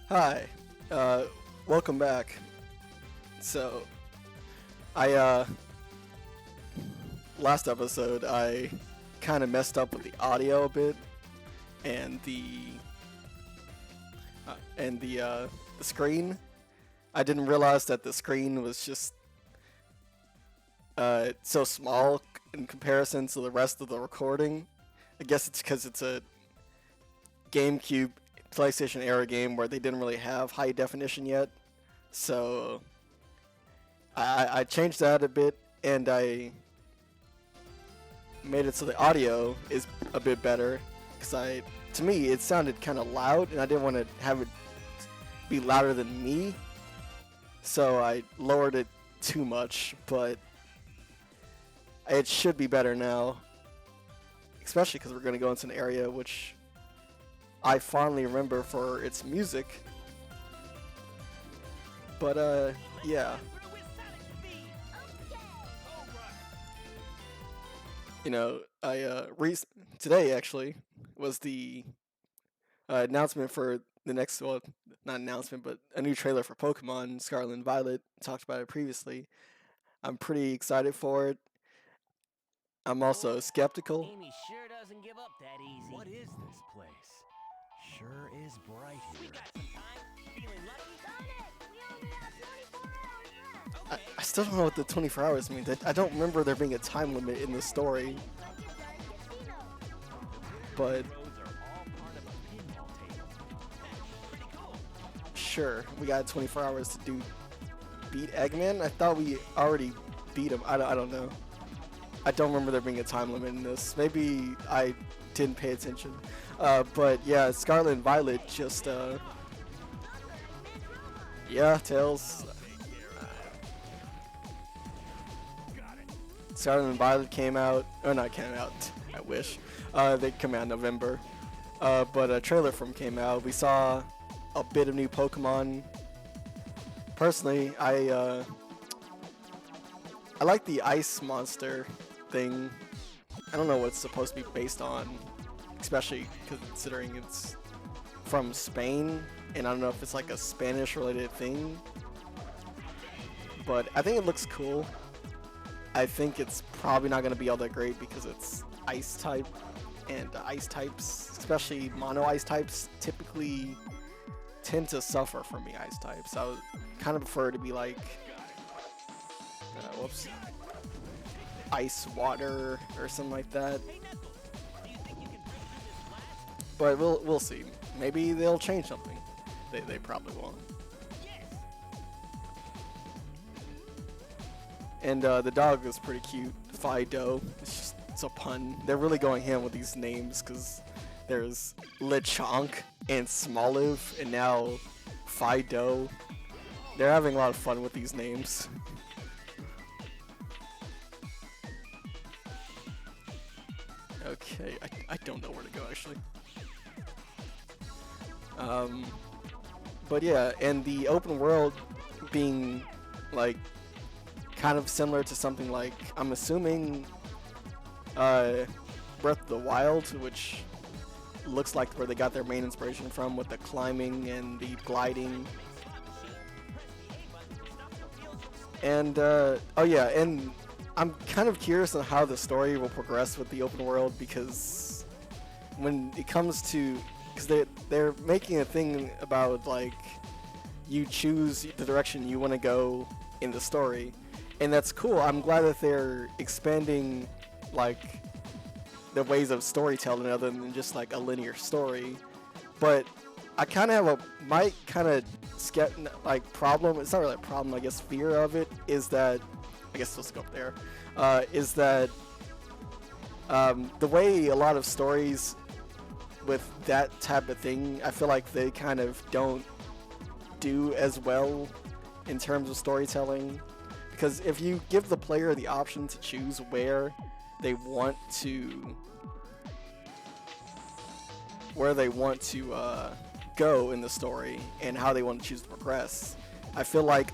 Hi, welcome back. So, I, last episode, I kind of messed up with the audio a bit, and the screen. I didn't realize that the screen was just, so small in comparison to the rest of the recording. I guess it's because it's a GameCube PlayStation era game where they didn't really have high definition yet. So I changed that a bit, and I made it so the audio is a bit better because to me it sounded kind of loud, and I didn't want to have it be louder than me, so I lowered it too much. But it should be better now, especially because we're going to go into an area which I fondly remember for its music. But yeah. You know, today actually was the announcement for the next, well, not announcement, but a new trailer for Pokemon Scarlet and Violet. Talked about it previously. I'm pretty excited for it. I'm also skeptical. Amy sure doesn't give up that easy. What is this place? Sure is bright We here. got some time. Feeling lucky? We only have 24 hours left. I still don't know what the 24 hours means. I don't remember there being a time limit in the story. But Roads are all part of a pinball table. sure, we got 24 hours to beat Eggman. I thought we already beat him. I don't know. I don't remember there being a time limit in this. Maybe I didn't pay attention. But yeah, Scarlet and Violet just yeah, Tails. Scarlet and Violet came out, or not came out, I wish. They come out in November. But a trailer from came out. We saw a bit of new Pokemon. Personally, I like the ice monster thing. I don't know what it's supposed to be based on, especially considering it's from Spain, and I don't know if it's like a Spanish related thing. But I think it looks cool. I think it's probably not going to be all that great because it's ice type, and ice types, especially mono ice types, typically tend to suffer from the ice types. I would kind of prefer to be like, ice water or something like that. But we'll see. Maybe they'll change something. They probably won't. And the dog is pretty cute. Fido. It's a pun. They're really going ham with these names because there's Lechonk and Smoliv and now Fido. They're having a lot of fun with these names. Okay, I don't know where to go actually. But yeah, and the open world being like kind of similar to something like, I'm assuming, Breath of the Wild, which looks like where they got their main inspiration from with the climbing and the gliding. And oh yeah, and I'm kind of curious on how the story will progress with the open world, because when it comes to, because they're making a thing about like you choose the direction you want to go in the story, and that's cool. I'm glad that they're expanding like the ways of storytelling other than just like a linear story. But I kind of have problem. It's not really a problem. I guess fear of it is that, I guess let's go up there. Is that the way a lot of stories with that type of thing, I feel like they kind of don't do as well in terms of storytelling. Because if you give the player the option to choose where they want to go in the story and how they want to choose to progress, I feel like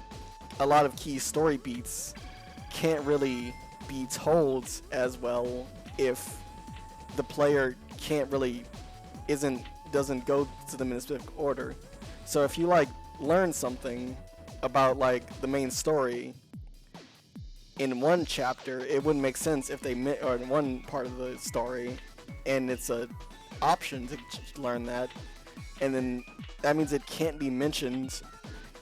a lot of key story beats can't really be told as well if the player isn't doesn't go to them in a specific order. So if you like learn something about like the main story in one chapter, it wouldn't make sense if they or in one part of the story, and it's a option to learn that, and then that means it can't be mentioned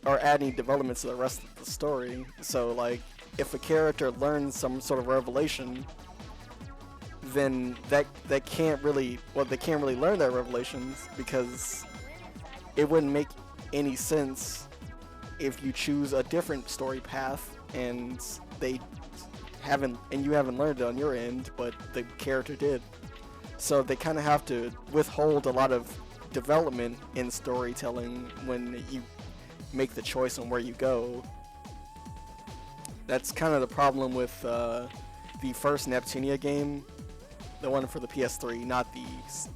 or add any development to the rest of the story. So like if a character learns some sort of revelation, then they can't really learn their revelations, because it wouldn't make any sense if you choose a different story path and you haven't learned it on your end, but the character did. So they kind of have to withhold a lot of development in storytelling when you make the choice on where you go. That's kind of the problem with the first Neptunia game, the one for the PS3, not the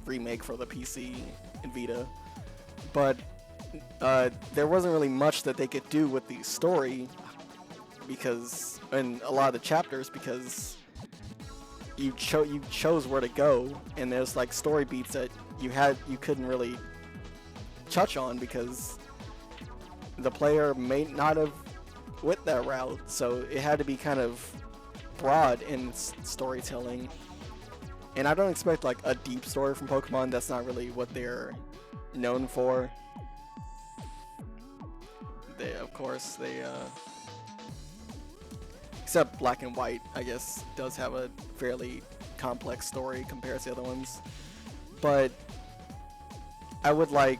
remake for the PC and Vita. But there wasn't really much that they could do with the story, because in a lot of the chapters, because you chose where to go, and there's like story beats that you couldn't really touch on because the player may not have went that route. So it had to be kind of broad in storytelling. And I don't expect like a deep story from Pokemon. That's not really what they're known for. Of course, except Black and White, I guess, does have a fairly complex story compared to the other ones. But I would like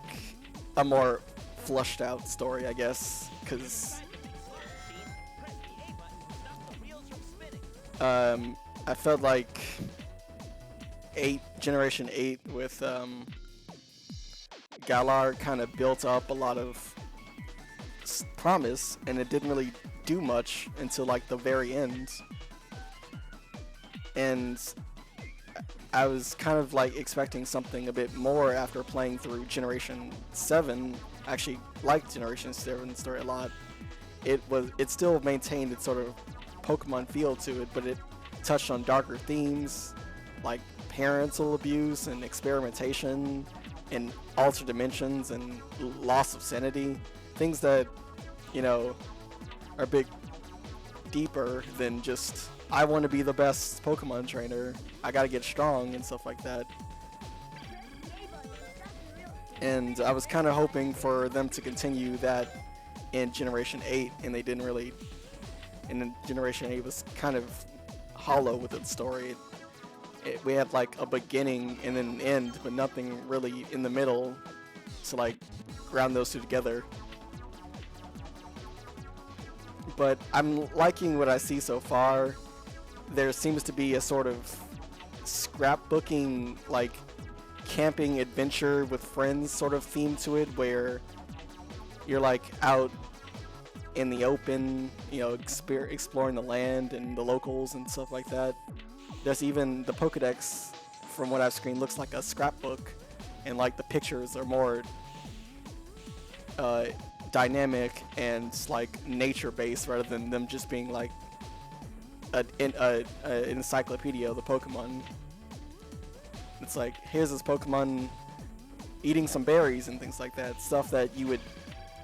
a more flushed out story, I guess, because I felt like Generation 8 with Galar kind of built up a lot of promise, and it didn't really do much until like the very end. And I was kind of like expecting something a bit more after playing through Generation 7. I actually liked Generation 7 story a lot. It still maintained its sort of Pokemon feel to it, but it touched on darker themes like parental abuse and experimentation and altered dimensions and loss of sanity. Things that, you know, are a bit deeper than just, I want to be the best Pokemon trainer, I gotta get strong and stuff like that. And I was kind of hoping for them to continue that in Generation 8, and they didn't really. And then Generation 8 was kind of hollow with its story. We had like a beginning and an end, but nothing really in the middle to like ground those two together. But I'm liking what I see so far. There seems to be a sort of scrapbooking, like camping adventure with friends sort of theme to it, where you're like out in the open, you know, exploring the land and the locals and stuff like that. There's even the Pokedex, from what I've screened, looks like a scrapbook, and like the pictures are more dynamic and like nature based rather than them just being like an encyclopedia of the Pokemon. It's like, here's this Pokemon eating some berries and things like that, stuff that you would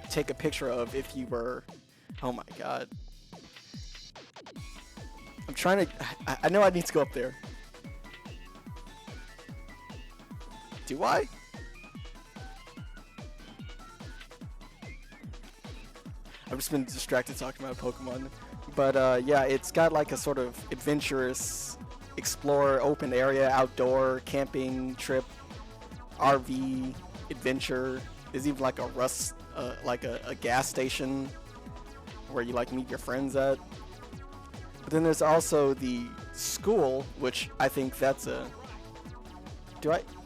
take a picture of if you were, oh my god, I'm trying to, I know I need to go up there. Do I? I've just been distracted talking about Pokemon. But yeah, it's got like a sort of adventurous, explore, open area, outdoor, camping, trip, RV, adventure. There's even like a gas station where you like meet your friends at. But then there's also the school, which I think that's a...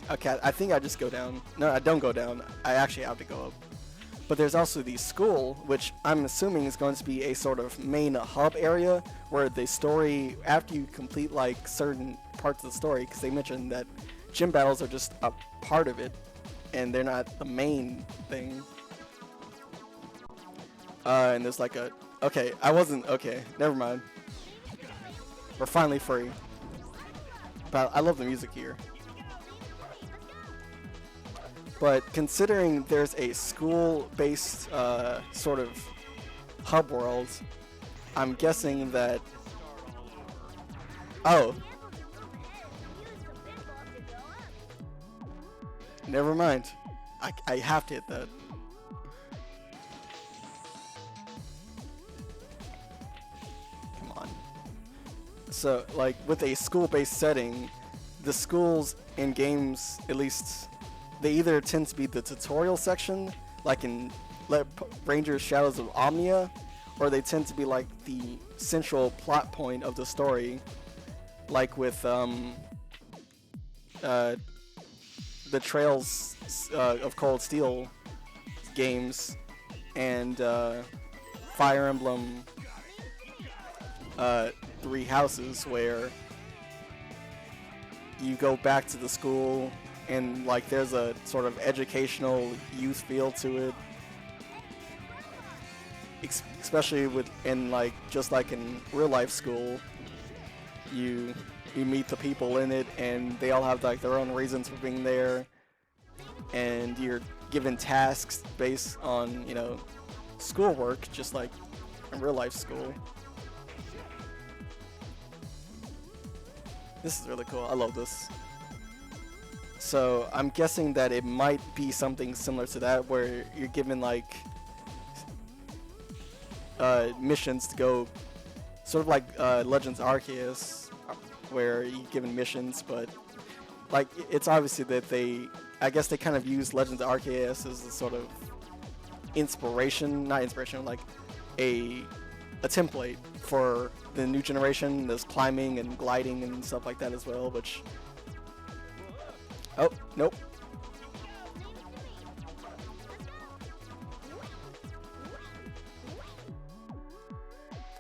Okay, I think I just go down. No, I don't go down. I actually have to go up. But there's also the school, which I'm assuming is going to be a sort of main hub area where the story, after you complete like certain parts of the story, because they mentioned that gym battles are just a part of it, and they're not the main thing. And there's like a... Okay, okay, never mind. We're finally free. But I love the music here. But considering there's a school-based sort of hub world, I'm guessing that. Oh, never mind. I have to hit that. Come on. So, like, with a school-based setting, the schools in games, at least, they either tend to be the tutorial section, like in Rangers Shadows of Omnia, or they tend to be like the central plot point of the story, like with the Trails of Cold Steel games and Fire Emblem Three Houses, where you go back to the school and like there's a sort of educational youth feel to it, especially in like just like in real life school, you meet the people in it and they all have like their own reasons for being there, and you're given tasks based on, you know, schoolwork, just like in real life school. This is really cool. I love this. So I'm guessing that it might be something similar to that, where you're given like missions to go, sort of like Legends Arceus, where you're given missions, but like it's obviously that I guess they kind of use Legends Arceus as a sort of not inspiration, like a template for the new generation. There's climbing and gliding and stuff like that as well, which... Oh, nope.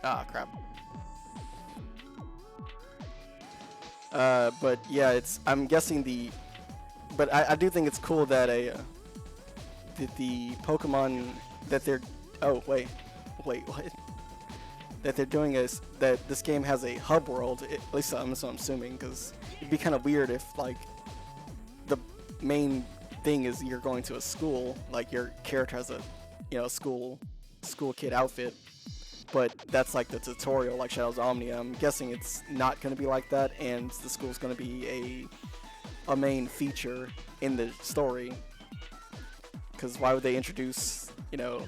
Ah, crap. But yeah, I'm guessing but I do think it's cool that the Pokemon that they're... Oh, wait, what? That they're doing is that this game has a hub world, at least that's what I'm assuming, because it'd be kind of weird if like the main thing is you're going to a school, like your character has a, you know, school kid outfit, but that's like the tutorial, like Shadows of Omnia. I'm guessing it's not going to be like that, and the school's going to be a main feature in the story, because why would they introduce, you know,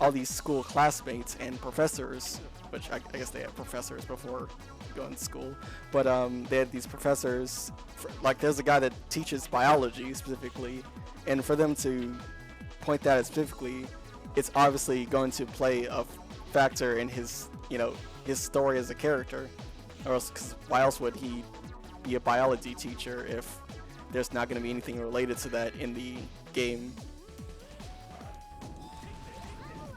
all these school classmates and professors, which I guess they had professors before going to school, but they had these professors, like there's a guy that teaches biology specifically, and for them to point that out specifically, it's obviously going to play a factor in his, you know, his story as a character, or else, cause why else would he be a biology teacher if there's not going to be anything related to that in the game?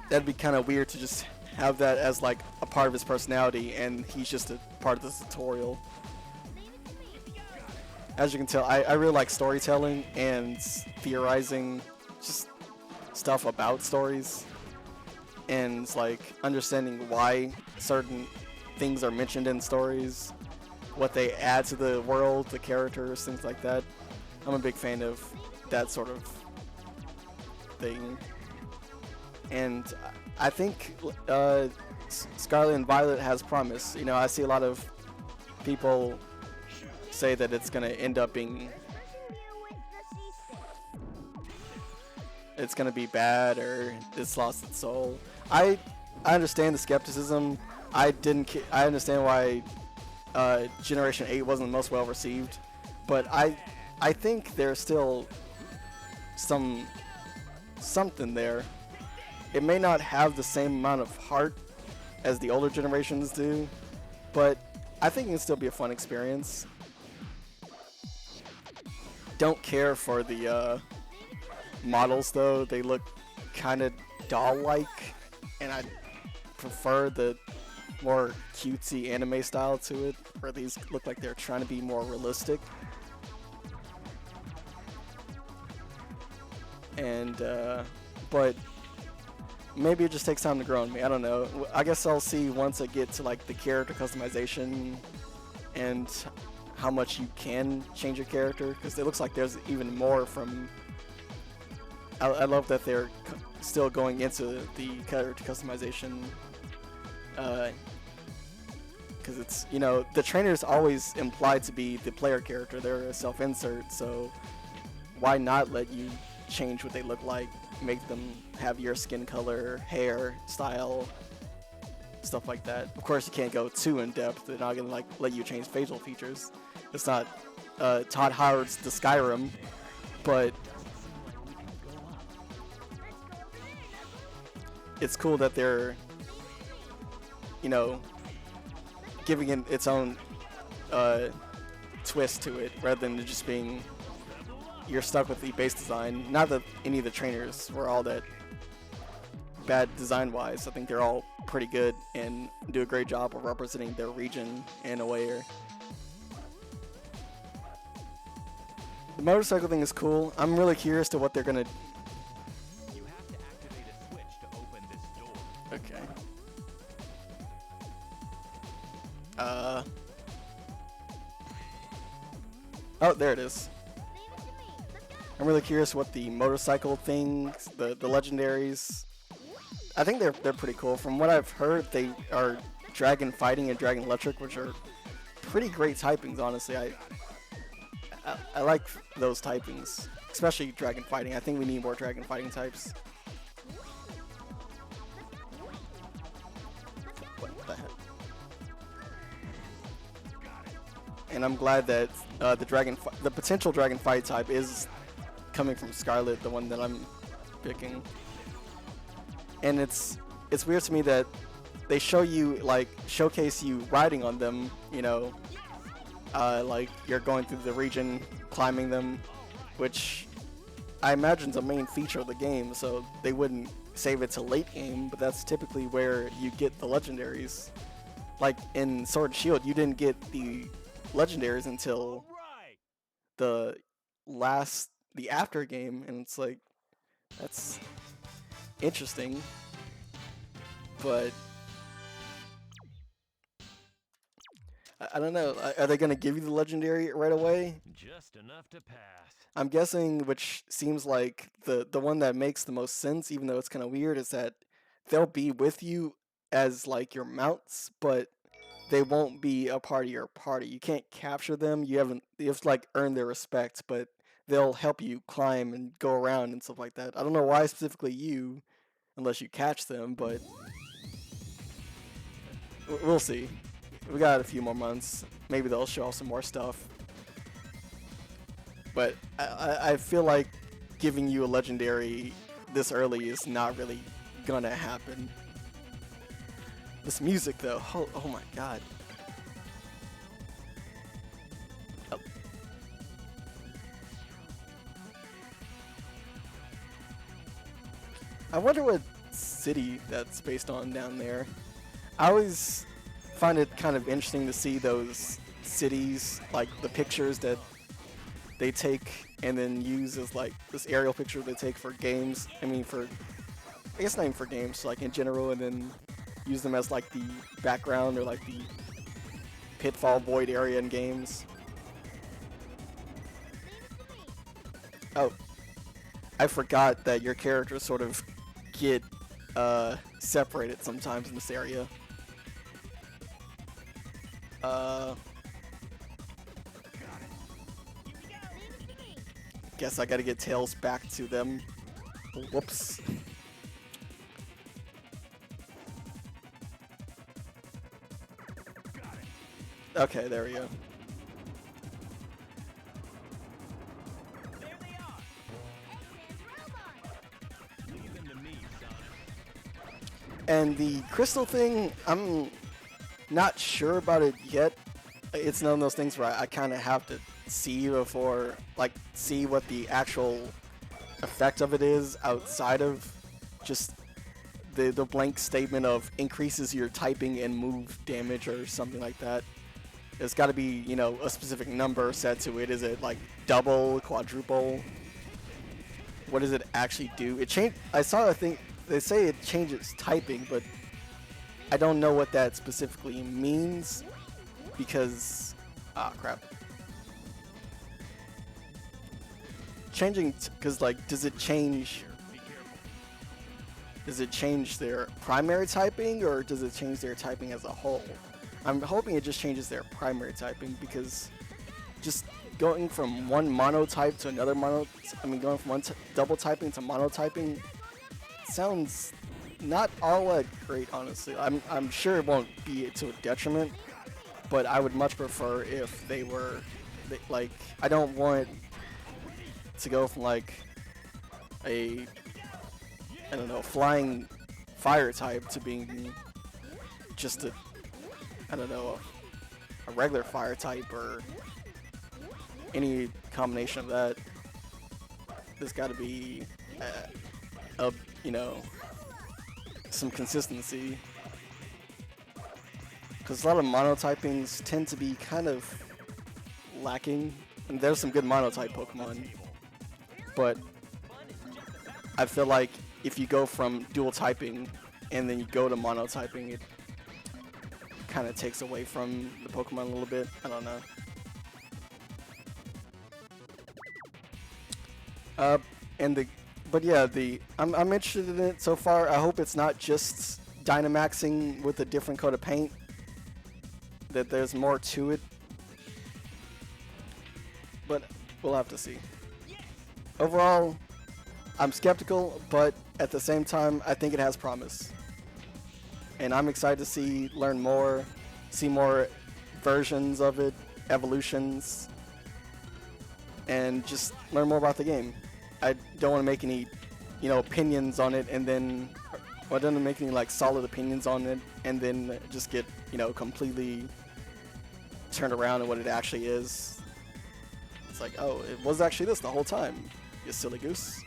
That'd be kind of weird to just have that as like a part of his personality, and he's just a part of the tutorial. As you can tell, I really like storytelling and theorizing, just stuff about stories, and like understanding why certain things are mentioned in stories, what they add to the world, the characters, things like that. I'm a big fan of that sort of thing. And I think Scarlet and Violet has promise. You know, I see a lot of people say that it's going to end up being... it's going to be bad, or it's lost its soul. I understand the skepticism. I understand why Generation 8 wasn't the most well received. But I think there's still something there. It may not have the same amount of heart as the older generations do, but I think it can still be a fun experience. Don't care for the models though. They look kind of doll-like, and I prefer the more cutesy anime style to it, where these look like they're trying to be more realistic. And but maybe it just takes time to grow on me. I don't know. I guess I'll see once I get to like the character customization and how much you can change your character, because it looks like there's even more from I love that they're still going into the character customization. Because it's, you know, the trainer's always implied to be the player character. They're a self-insert, so why not let you change what they look like, make them have your skin color, hair, style, stuff like that. Of course, you can't go too in-depth. They're not gonna like let you change facial features. It's not Todd Howard's The Skyrim, but it's cool that they're, you know, giving it its own twist to it, rather than just being you're stuck with the base design. Not that any of the trainers were all that bad design-wise. I think they're all pretty good and do a great job of representing their region in a way. The motorcycle thing is cool. I'm really curious to what they're gonna. You have to activate a switch to open this door. Okay. Oh, there it is. I'm really curious what the motorcycle things, the legendaries. I think they're pretty cool. From what I've heard, they are Dragon Fighting and Dragon Electric, which are pretty great typings. Honestly, I like those typings, especially Dragon Fighting. I think we need more Dragon Fighting types. What the heck? And I'm glad that the potential Dragon Fight type is coming from Scarlet, the one that I'm picking. And it's weird to me that they show you, like, showcase you riding on them, you know, like you're going through the region, climbing them, which I imagine is a main feature of the game, so they wouldn't save it to late game, but that's typically where you get the legendaries. Like in Sword and Shield, you didn't get the legendaries until the after game, and it's like, that's interesting, but I don't know. Are they going to give you the legendary right away? Just enough to pass. I'm guessing, which seems like the one that makes the most sense, even though it's kind of weird, is that they'll be with you as like your mounts, but they won't be a part of your party. You can't capture them. You have to like earn their respect, but they'll help you climb and go around and stuff like that. I don't know why specifically you, unless you catch them, but we'll see. We got a few more months. Maybe they'll show off some more stuff. But I feel like giving you a legendary this early is not really gonna happen. This music though, oh my god. Oh. I wonder what city that's based on down there. I always find it kind of interesting to see those cities, like the pictures that they take and then use as like this aerial picture they take for games. I mean, I guess not even for games, like in general, and then use them as like the background or like the Pitfall Void area in games. Oh, I forgot that your characters sort of get separated sometimes in this area. Guess I gotta get Tails back to them. Whoops. Okay, there we go. There they are. Leave them to me, Sonic. And the crystal thing, I'm not sure about it yet. It's one of those things where I kind of have to see before, like, see what the actual effect of it is outside of just the blank statement of increases your typing and move damage or something like that. It's got to be, you know, a specific number set to it. Is it like double, quadruple? What does it actually do? It changed. I saw a thing. They say it changes typing, but I don't know what that specifically means because, crap. Changing, because like, does it change does it change their primary typing or does it change their typing as a whole? I'm hoping it just changes their primary typing because just going from one monotype to another going from one double typing to monotyping sounds not all that great, honestly. I'm sure it won't be to a detriment, but I would much prefer if they were like, I don't want to go from like a, I don't know, flying fire type to being just a, I don't know, a regular fire type or any combination of that. There's got to be you know, some consistency, because a lot of monotypings tend to be kind of lacking, and there's some good monotype Pokemon, but I feel like if you go from dual typing and then you go to monotyping, it kind of takes away from the Pokemon a little bit. I don't know. But yeah, I'm interested in it so far. I hope it's not just Dynamaxing with a different coat of paint. That there's more to it. But we'll have to see. Overall, I'm skeptical, but at the same time, I think it has promise. And I'm excited to learn more, see more versions of it, evolutions, and just learn more about the game. I don't want to make any, you know, opinions on it and then, or I don't want to make any like solid opinions on it and then just get, you know, completely turned around on what it actually is. It's like, oh, it was actually this the whole time, you silly goose.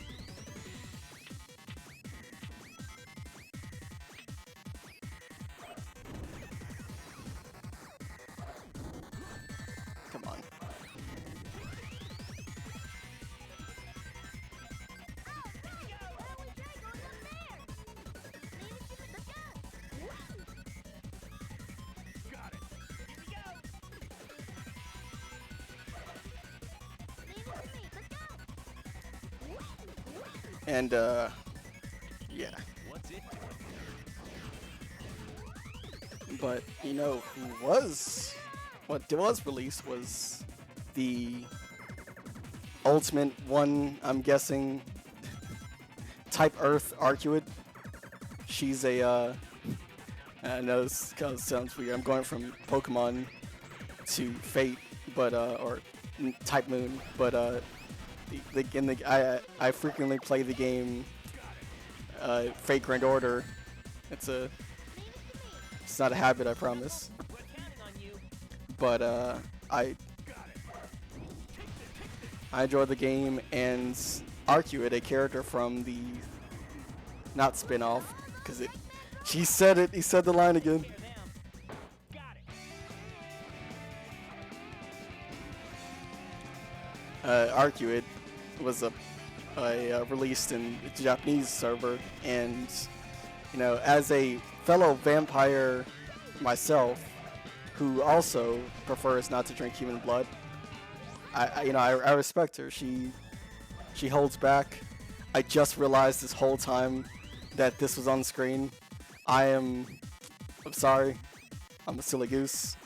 Come on. And yeah. What's it doing here? But you know who was, what was released was the ultimate one, I'm guessing, Type Earth Arcuate. She's a, I know this kind of sounds weird, I'm going from Pokemon to Fate, but, or Type Moon, but, I frequently play the game Fate Grand Order. It's not a habit, I promise. We're counting on you. But I enjoy the game, and Arcuate, a character from the not spin-off, because he said the line again. Get down. Got it. Arcuate was released in the Japanese server, and you know, as a fellow vampire myself, who also prefers not to drink human blood, I respect her. She holds back. I just realized this whole time that this was on screen. I'm sorry. I'm a silly goose.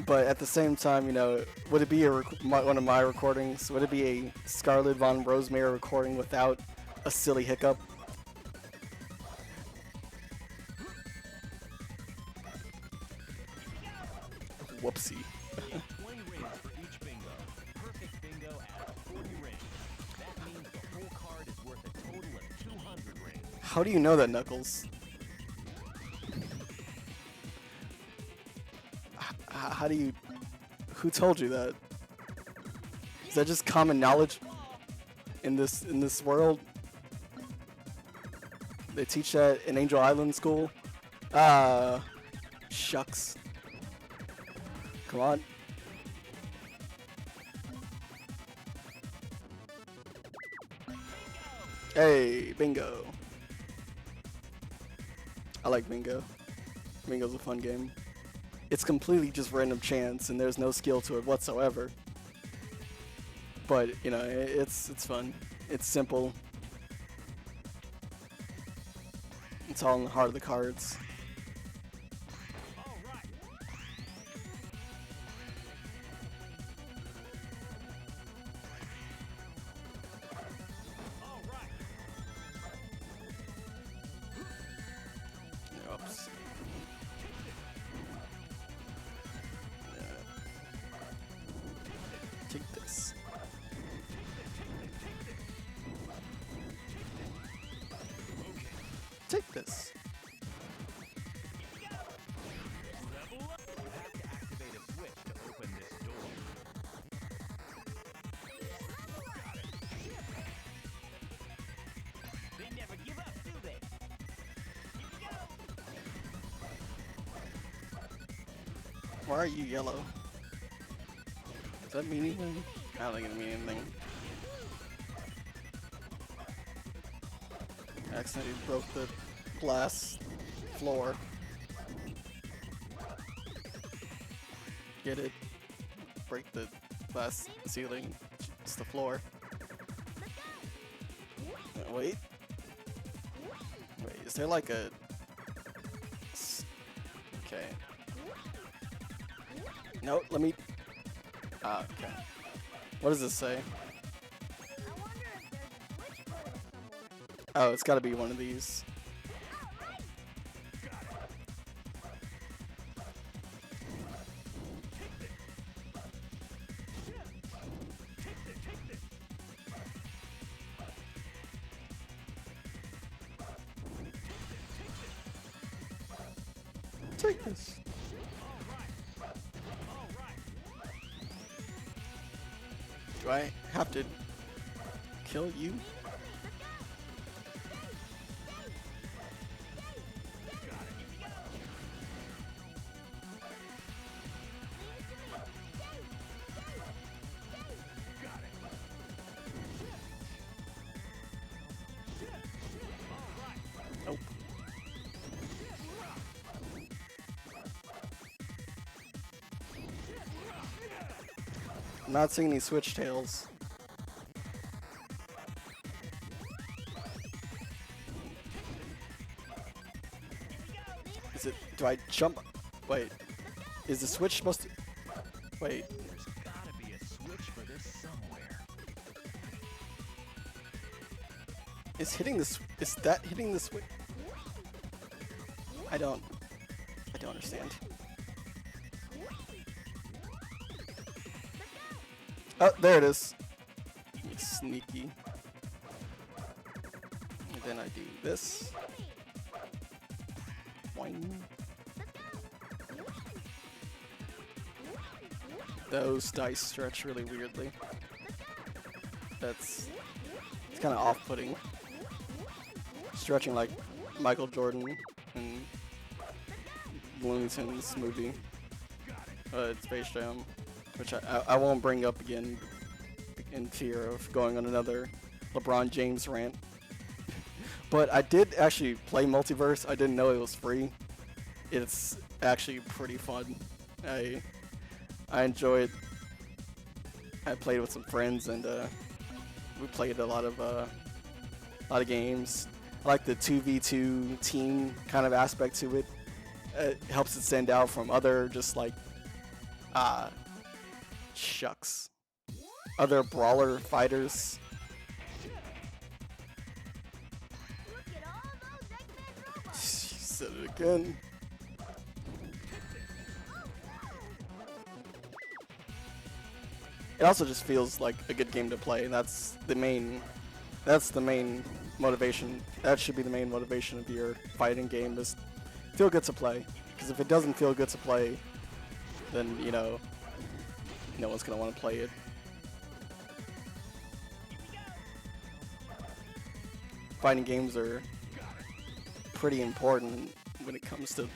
But at the same time, you know, would it be one of my recordings? Would it be a Scarlet Von Rosemary recording without a silly hiccup? Whoopsie. 20 rings for each bingo. Perfect bingo adds 40 rings. That means the whole card is worth a total of 200 rings. How do you know that, Knuckles? How do you... Who told you that? Is that just common knowledge in this world? They teach that in Angel Island school? Ah, shucks. Come on. Hey, bingo. I like bingo. Bingo's a fun game. It's completely just random chance, and there's no skill to it whatsoever. But you know, it's fun. It's simple. It's all in the heart of the cards. All right. All right. Oops. Take this. Take this. Level up. You have to activate a switch to open this door. They never give up, do they? Here we go. Why are you yellow? Does that mean anything? I don't think it means anything. I accidentally broke the glass floor. Get it? Break the glass ceiling. It's the floor. Wait. Wait, is there like a... Okay. No, let me... Ah, okay. What does this say? I wonder if there's a switch code somewhere. Oh, it's gotta be one of these. Take this. Do I have to kill you? Nope. I'm not seeing any switch tails. Is it? Do I jump? Wait. Is the switch supposed to? Wait. There's gotta be a switch for this somewhere. Is hitting this? Is that hitting the switch? I don't understand. Oh, there it is. Sneaky. And then I do this. Boing. Those dice stretch really weirdly. It's kind of off-putting. Stretching like Michael Jordan in Looney Tunes movie. Space Jam, which I won't bring up again in fear of going on another LeBron James rant. But I did actually play Multiverse. I didn't know it was free. It's actually pretty fun. I enjoy it. I played with some friends and we played a lot of games. I like the 2v2 team kind of aspect to it. It helps it stand out from other just like shucks. Other brawler fighters. Look at all those Eggman robots. Said it again. It also just feels like a good game to play. That's the main motivation. That should be the main motivation of your fighting game, is feel good to play. Because if it doesn't feel good to play, then no one's gonna want to play it. Fighting games are pretty important when it comes to,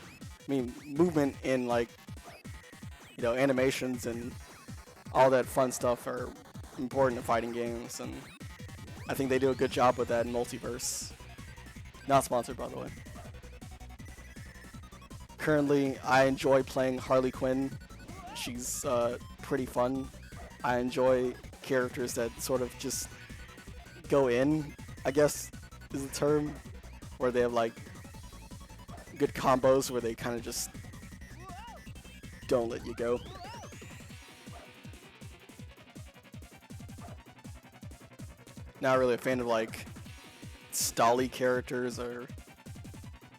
movement in like, animations and all that fun stuff are important in fighting games, and I think they do a good job with that in Multiverse. Not sponsored, by the way. Currently, I enjoy playing Harley Quinn. She's pretty fun. I enjoy characters that sort of just go in, I guess is the term, where they have like good combos where they kind of just don't let you go. Not really a fan of like stally characters or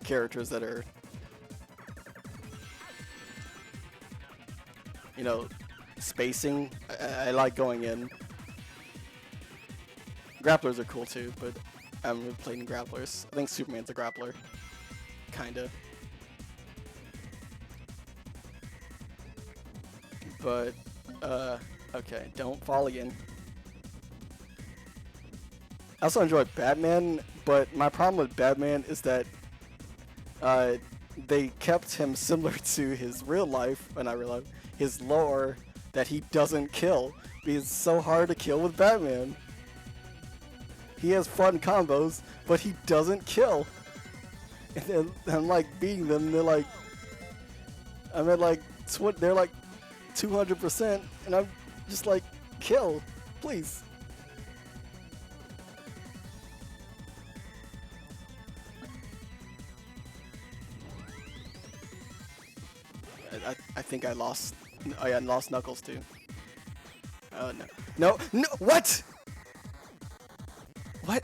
characters that are, you know, spacing. I like going in. Grapplers are cool too, but I haven't really played in grapplers. I think Superman's a grappler. Kinda. But, okay, don't fall again. I also enjoy Batman, but my problem with Batman is that they kept him similar to his real life, and I realize his lore, that he doesn't kill. Because it's so hard to kill with Batman. He has fun combos, but he doesn't kill. And then I'm like beating them, they're like, I'm at like, they're like 200%, and I'm just like, kill, please. I think I lost. I lost Knuckles too. Oh no! No! No! What? What?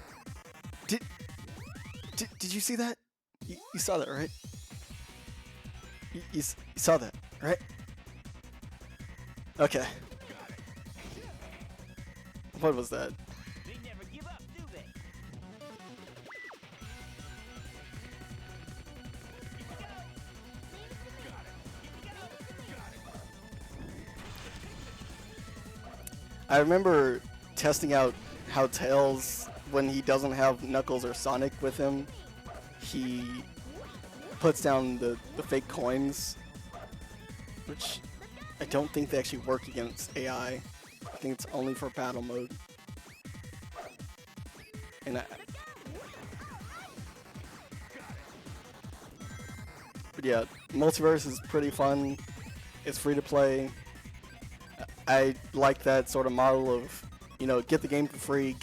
Did you see that? You saw that, right? You saw that, right? Okay. What was that? They never give up, do they? I remember testing out how Tails, when he doesn't have Knuckles or Sonic with him, he puts down the fake coins, which I don't think they actually work against AI. I think it's only for battle mode. And but yeah, Multiverse is pretty fun. It's free to play. I like that sort of model of, you know, get the game for free,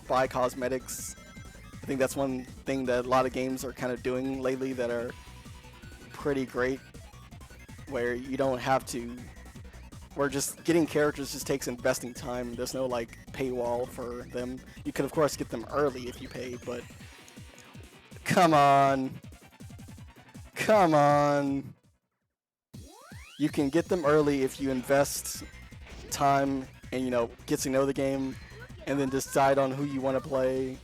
buy cosmetics. I think that's one thing that a lot of games are kind of doing lately that are pretty great, where you don't have to, where just getting characters just takes investing time. There's no like paywall for them. You can of course get them early if you pay, but come on. Come on. You can get them early if you invest time and, you know, get to know the game and then decide on who you want to play.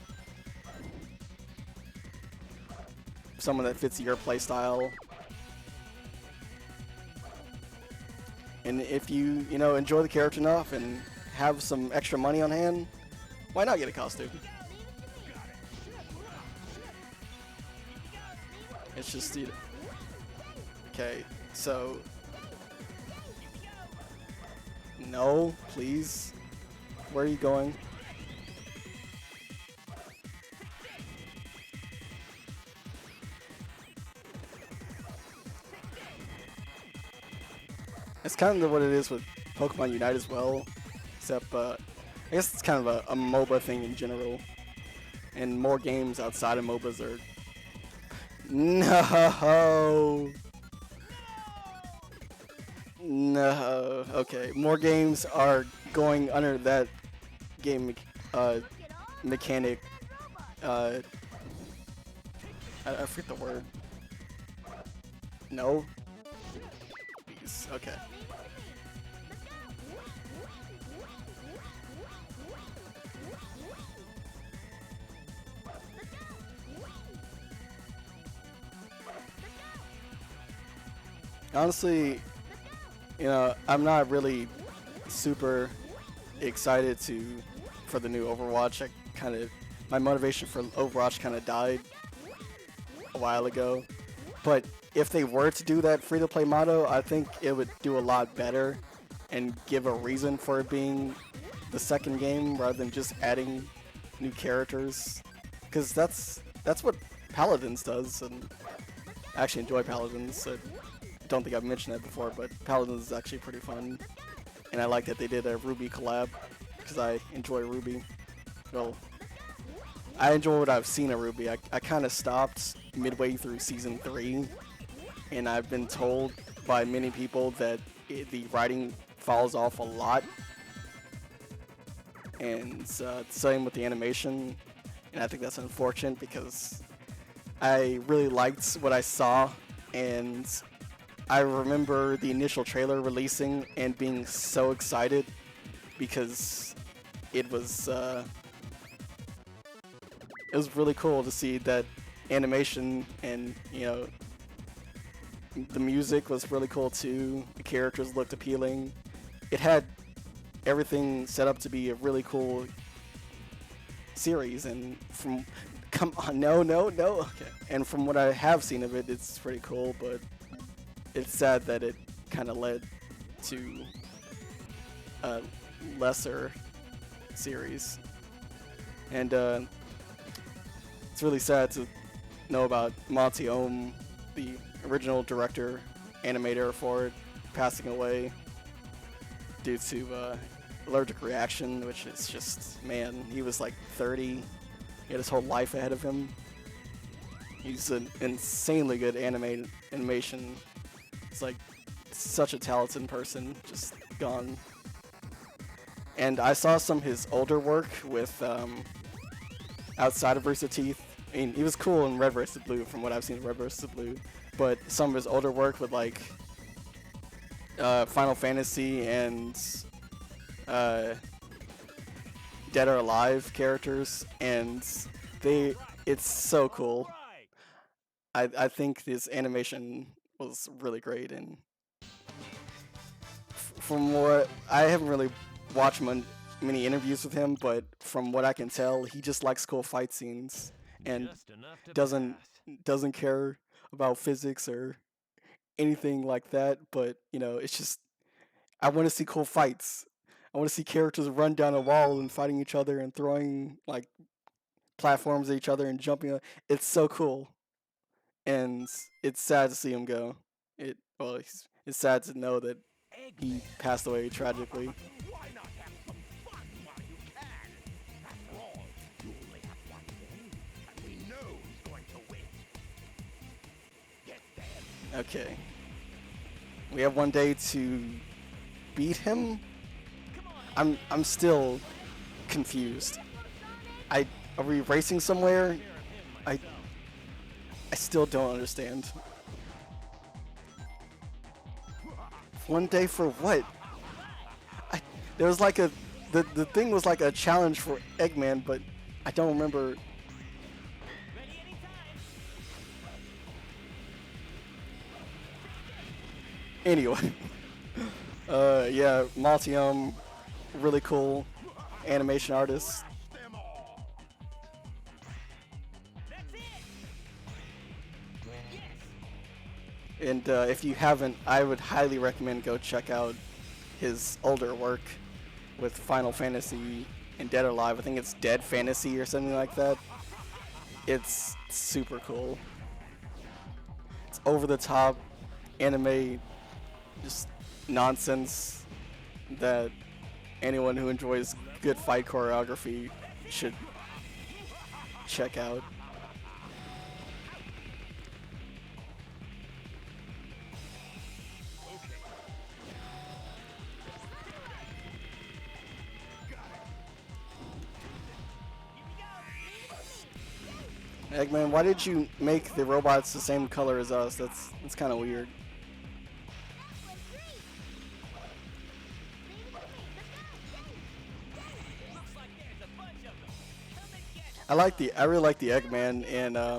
Someone that fits your playstyle. And if you know, enjoy the character enough and have some extra money on hand, why not get a costume? It's just, you know. Okay, so no, please. Where are you going? It's kind of what it is with Pokemon Unite as well, except I guess it's kind of a MOBA thing in general, and more games outside of MOBAs are no. Okay, more games are going under that game mechanic. I forget the word. No. Please. Okay. Honestly, you know, I'm not really super excited for the new Overwatch. My motivation for Overwatch kind of died a while ago. But if they were to do that free-to-play motto, I think it would do a lot better and give a reason for it being the second game rather than just adding new characters. Because that's what Paladins does, and I actually enjoy Paladins. So I don't think I've mentioned that before, but Paladins is actually pretty fun. And I like that they did a Ruby collab, because I enjoy Ruby. Well, I enjoy what I've seen of Ruby. I kind of stopped midway through season 3, and I've been told by many people that the writing falls off a lot, and same with the animation, and I think that's unfortunate because I really liked what I saw, and I remember the initial trailer releasing and being so excited because it was really cool to see that animation, and the music was really cool too. The characters looked appealing. It had everything set up to be a really cool series, and come on, no, okay. And from what I have seen of it, it's pretty cool, but it's sad that it kind of led to a lesser series, and it's really sad to know about Monty Oum, the original director, animator for it, passing away due to allergic reaction, which is just, man, he was like 30. He had his whole life ahead of him. He's an insanely good animation. It's like such a talented person, just gone. And I saw some of his older work with outside of Rooster Teeth. I mean, he was cool in Red vs. Blue from what I've seen in Red vs. Blue, but some of his older work with like Final Fantasy and Dead or Alive characters, and it's so cool. I think this animation was really great, and from what I haven't really watched many interviews with him, but from what I can tell, he just likes cool fight scenes and Just enough to doesn't pass. care about physics or anything like that. But it's just, I want to see cool fights. I want to see characters run down a wall and fighting each other and throwing like platforms at each other and jumping. It's so cool, and it's sad to see him go. It's sad to know that he passed away tragically. Why not have some fun while you can? After all, you only have one day, and we know who's going to win. Get them. Okay. We have one day to beat him. I'm still confused. Are we racing somewhere? I still don't understand. One day for what? There was like the thing was like a challenge for Eggman, but I don't remember. Ready anytime. Anyway, yeah, Maltium, really cool animation artist. Them all. That's it. Yes. And if you haven't, I would highly recommend go check out his older work with Final Fantasy and Dead or Alive. I think it's Dead Fantasy or something like that. It's super cool. It's over the top anime, just nonsense that anyone who enjoys good fight choreography should check out. Eggman, why did you make the robots the same color as us? That's kind of weird. Looks like there's a bunch of them. Come and get I really like the Eggman and I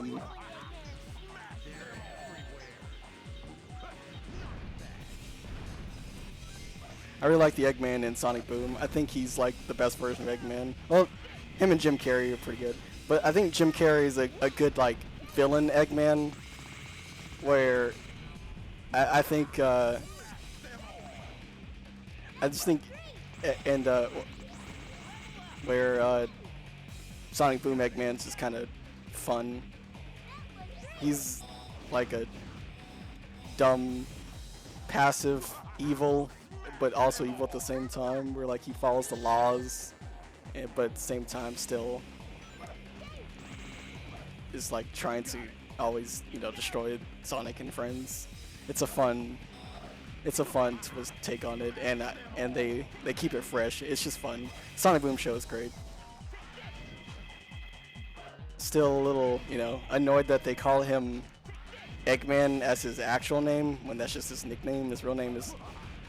really like the Eggman in Sonic Boom. I think he's like the best version of Eggman. Well, him and Jim Carrey are pretty good, but I think Jim Carrey is a good like villain Eggman, where I think I just think and where Sonic Boom Eggman's just kind of fun. He's like a dumb, passive, evil, but also evil at the same time. Where like he follows the laws, but at the same time still is like trying to always, you know, destroy Sonic and friends. It's a fun twist take on it, and they keep it fresh. It's just fun. Sonic Boom Show is great. Still a little, you know, annoyed that they call him Eggman as his actual name when that's just his nickname. His real name is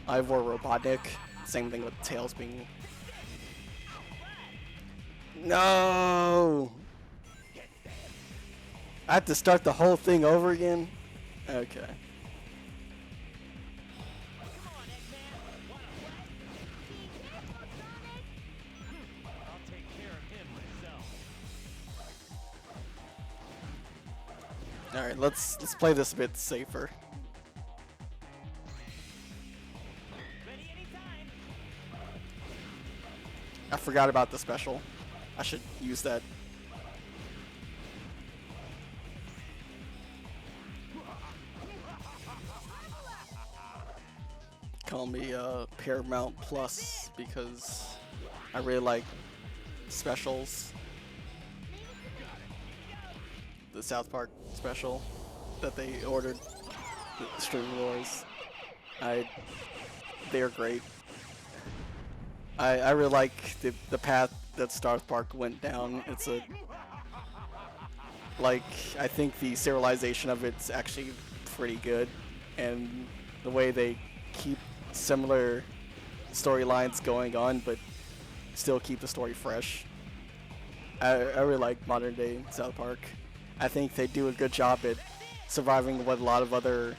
Ivor Robotnik. Same thing with Tails being. No! I have to start the whole thing over again? Okay. I'll take care of him myself. Alright, let's play this a bit safer. Ready anytime. I forgot about the special. I should use that. Call me Paramount Plus because I really like specials. The South Park special that they ordered, the Stream Wars. They're great. I really like the path that South Park went down. It's a I think the serialization of it's actually pretty good, and the way they keep similar storylines going on, but still keep the story fresh. I really like modern day South Park. I think they do a good job at surviving what a lot of other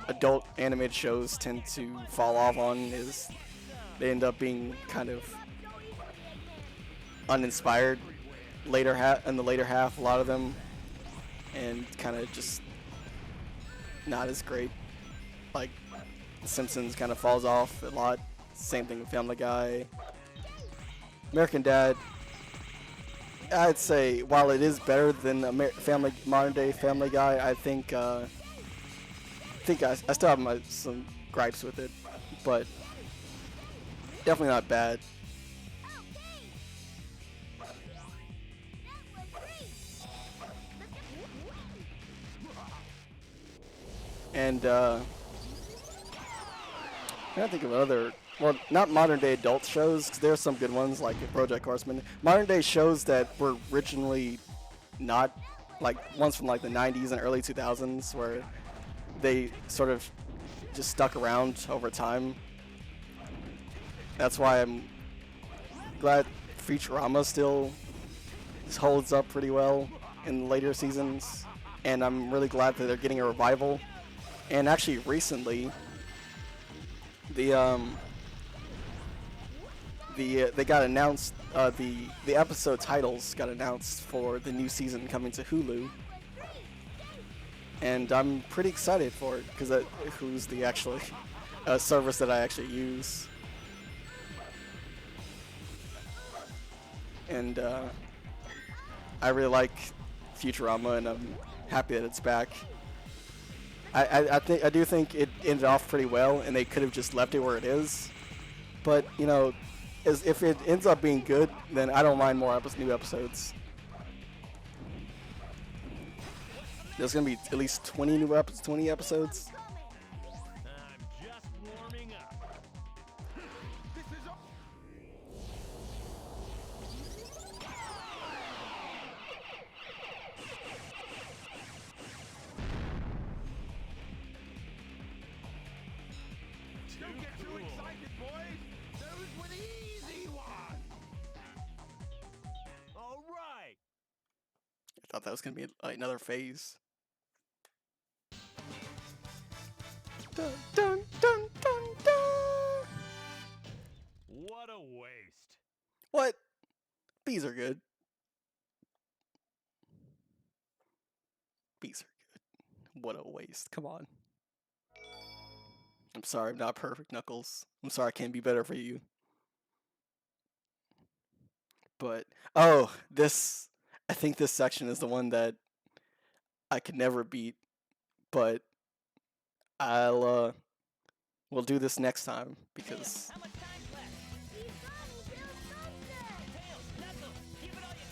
adult animated shows tend to fall off on, is they end up being kind of uninspired in the later half, a lot of them, and kind of just not as great. Like The Simpsons kind of falls off a lot. Same thing with Family Guy. American Dad, I'd say while it is better than modern day Family Guy, I think I still have some gripes with it, but definitely not bad. And I gotta think of other, well, not modern day adult shows, 'cause there are some good ones like BoJack Horseman. Modern day shows that were originally not, like ones from like the 90s and early 2000s where they sort of just stuck around over time. That's why I'm glad Futurama still holds up pretty well in later seasons, and I'm really glad that they're getting a revival. And actually recently, they got announced, the episode titles got announced for the new season coming to Hulu. And I'm pretty excited for it because Hulu's the actually service that I actually use. And I really like Futurama, and I'm happy that it's back. I do think it ended off pretty well, and they could have just left it where it is. But you know, if it ends up being good, then I don't mind more new episodes. There's gonna be at least 20 episodes. I'm just warming up. This is all. Don't get too excited, boys. Those were the easy ones. All right. I thought that was gonna be like another phase. Dun, dun, dun, dun, dun. What a waste. What? Bees are good. Bees are good. What a waste. Come on. I'm sorry I'm not perfect, Knuckles. I'm sorry I can't be better for you. But, oh, I think this section is the one that I could never beat, but we'll do this next time because How much time's left? He's got until sunset. Tails, Knuckles, give it all you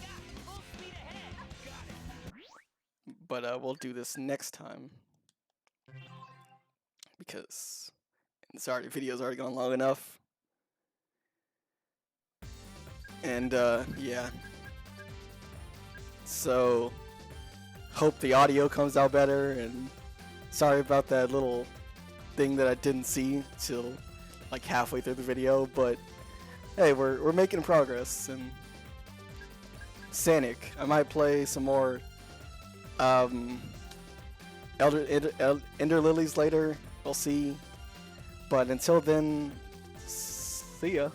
but we'll do this next time because video's already gone long enough. And yeah. So hope the audio comes out better, and sorry about that little thing that I didn't see till like halfway through the video, but hey, we're making progress. And Sanic, I might play some more Ender Lilies later, we'll see. But until then, see ya.